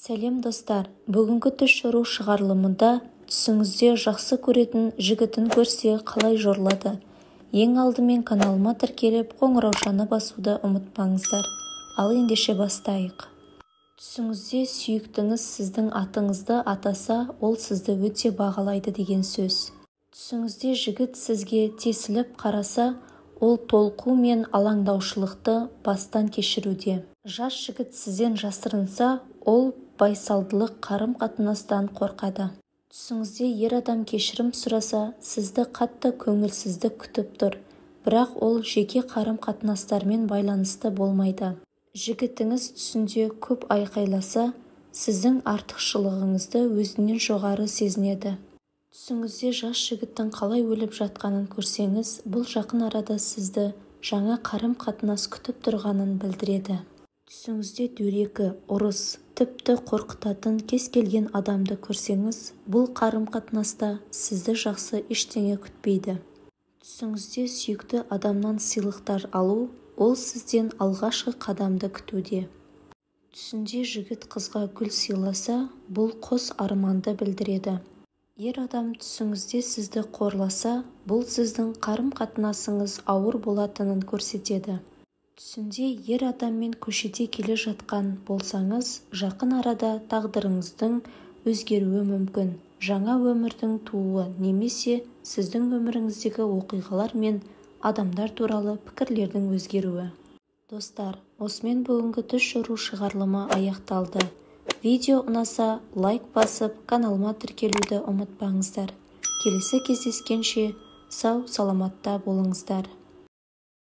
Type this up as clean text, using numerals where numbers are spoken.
Сәлем достар, бүгінгі түс жору шығарылымында түсіңізде жақсы көретін жігітін көрсе қалай жорлады. Ең алдымен каналыма тіркеліп қоңыраушаны басуды ұмытпаңыздар. Ал ендеше бастайық. Түсіңізде сүйіктіңіз сіздің атыңызды атаса, ол сізді өте бағалайды деген сөз. Түсіңізде жігіт сізге тесіліп қараса, ол толқу мен алаңдаушылықты бастан кешіруде. Жас жігіт сізден жасырынса, ол байсалдылық қарым-қатынастан қорқады. Түсіңізде ер адам кешірім сұраса, сізді қатты көңілсіздік күтіп тұр, бірақ ол жеке қарым-қатынастармен байланысты болмайды. Жігітіңіз түсінде көп айқайласа, сіздің артықшылығыңызды өзінен жоғары сезінеді. Түсіңізде жас жігіттің қалай өліп жатқанын көрсеңіз, бұл жақын арада сізді жаңа қарым-қатынас күтіп тұрғанын білдіреді. Түсіңізде дөрекі, ұрыс, тіпті қорқытатын кез келген адамды көрсеңіз, бұл қарым-қатынаста сізді жақсы ештеңе күтпейді. Түсіңізде сүйікті адамнан сыйлықтар алу, ол сізден алғашқы қадамды күтуде. Түсінде жігіт қызға гүл сыйласа, бұл қос арманды білдіреді. Ер адам түсіңізде сізді қорласа, бұл сіздің қарым-қатынасыңыз ауыр болатынын көрсетеді. Түсінде ер адаммен көшеде келе жатқан болсаңыз, жақын арада тағдырыңыздың өзгеруі мүмкін. Жаңа өмірдің тууы немесе сіздің өміріңіздегі оқиғалар мен адамдар туралы пікірлердің өзгеруі. Достар, осымен бүгінгі түс жору шығарылымы аяқталды. Видео ұнаса, лайк басып, каналыма тіркелуді ұмытпаңыздар. Келесі кездескенше сау саламатта болыңыздар.